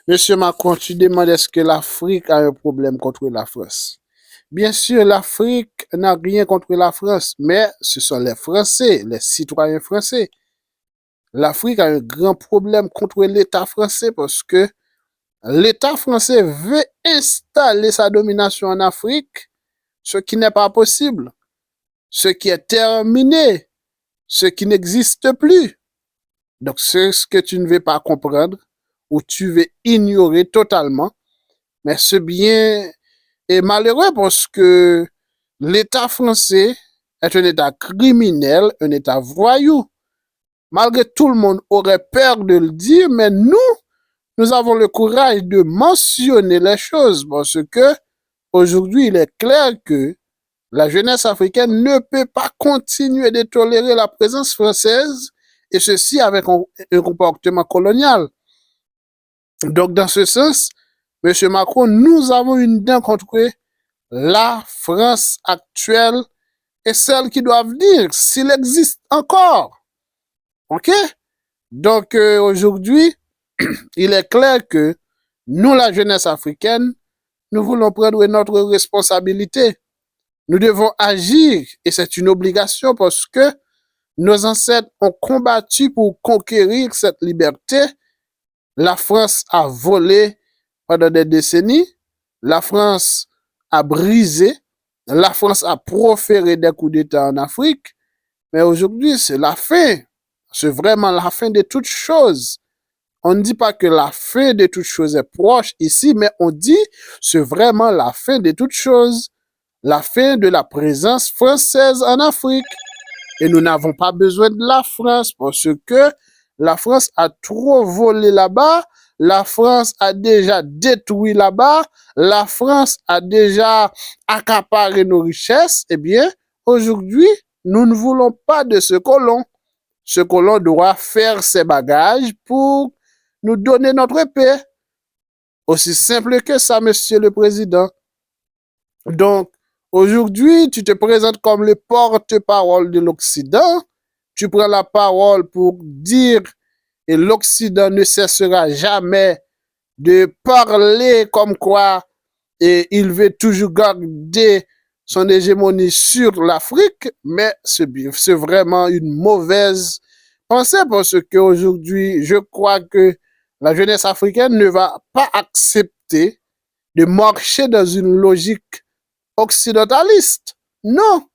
Monsieur Macron, tu demandes est-ce que l'Afrique a un problème contre la France? Bien sûr, l'Afrique n'a rien contre la France, mais ce sont les Français, les citoyens français. L'Afrique a un grand problème contre l'État français parce que l'État français veut installer sa domination en Afrique, ce qui n'est pas possible, ce qui est terminé, ce qui n'existe plus. Donc, c'est ce que tu ne veux pas comprendre ou tu veux ignorer totalement. Mais c'est bien et malheureux parce que l'État français est un État criminel, un État voyou. Malgré tout le monde aurait peur de le dire, mais nous avons le courage de mentionner les choses parce que aujourd'hui, il est clair que la jeunesse africaine ne peut pas continuer de tolérer la présence française et ceci avec un comportement colonial. Donc, dans ce sens, M. Macron, nous avons une dent contre la France actuelle et celle qui doit venir, s'il existe encore. OK? Donc, aujourd'hui, il est clair que nous, la jeunesse africaine, nous voulons prendre notre responsabilité. Nous devons agir et c'est une obligation parce que nos ancêtres ont combattu pour conquérir cette liberté. La France a volé pendant des décennies. La France a brisé. La France a proféré des coups d'État en Afrique. Mais aujourd'hui, c'est la fin. C'est vraiment la fin de toutes choses. On ne dit pas que la fin de toutes choses est proche ici, mais on dit c'est vraiment la fin de toutes choses. La fin de la présence française en Afrique. Et nous n'avons pas besoin de la France parce que la France a trop volé là-bas. La France a déjà détruit là-bas. La France a déjà accaparé nos richesses. Eh bien, aujourd'hui, nous ne voulons pas de ce colon. Ce colon doit faire ses bagages pour nous donner notre paix. Aussi simple que ça, Monsieur le Président. Donc, aujourd'hui, tu te présentes comme le porte-parole de l'Occident. Tu prends la parole pour dire que l'Occident ne cessera jamais de parler comme quoi et il veut toujours garder son hégémonie sur l'Afrique, mais c'est vraiment une mauvaise pensée parce qu'aujourd'hui, je crois que la jeunesse africaine ne va pas accepter de marcher dans une logique occidentaliste. Non.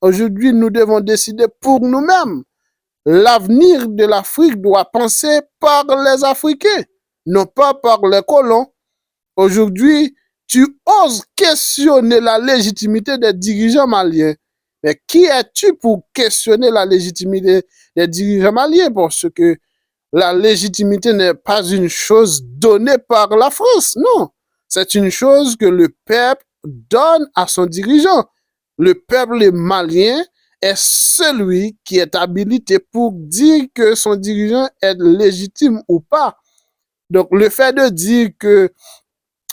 Aujourd'hui, nous devons décider pour nous-mêmes. L'avenir de l'Afrique doit penser par les Africains, non pas par les colons. Aujourd'hui, tu oses questionner la légitimité des dirigeants maliens. Mais qui es-tu pour questionner la légitimité des dirigeants maliens? Parce que la légitimité n'est pas une chose donnée par la France, non. C'est une chose que le peuple donne à son dirigeant. Le peuple malien est celui qui est habilité pour dire que son dirigeant est légitime ou pas. Donc, le fait de dire que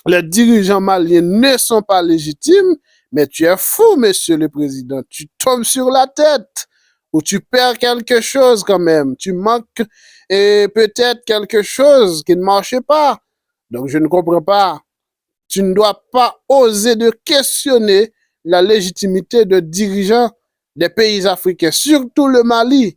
les dirigeants maliens ne sont pas légitimes, mais tu es fou, Monsieur le Président. Tu tombes sur la tête ou tu perds quelque chose quand même. Tu manques et peut-être quelque chose qui ne marche pas. Donc, je ne comprends pas. Tu ne dois pas oser de questionner la légitimité de dirigeants des pays africains, surtout le Mali,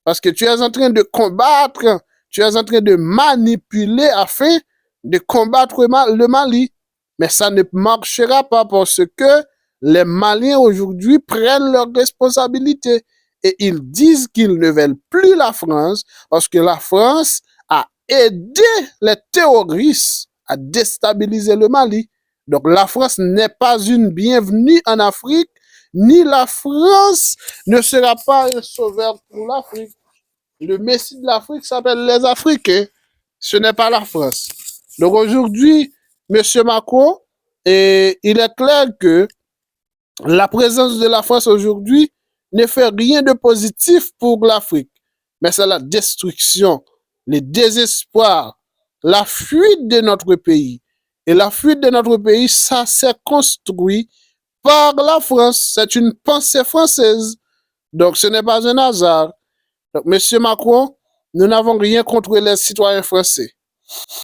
parce que tu es en train de combattre, tu es en train de manipuler afin de combattre le Mali. Mais ça ne marchera pas parce que les Maliens aujourd'hui prennent leurs responsabilités et ils disent qu'ils ne veulent plus la France parce que la France a aidé les terroristes à déstabiliser le Mali. Donc la France n'est pas une bienvenue en Afrique, ni la France ne sera pas un sauveur pour l'Afrique. Le Messie de l'Afrique s'appelle les Africains, ce n'est pas la France. Donc aujourd'hui, M. Macron, il est clair que la présence de la France aujourd'hui ne fait rien de positif pour l'Afrique, mais c'est la destruction, le désespoir, la fuite de notre pays. Et la fuite de notre pays, ça s'est construit par la France. C'est une pensée française. Donc ce n'est pas un hasard. Donc, M. Macron, nous n'avons rien contre les citoyens français.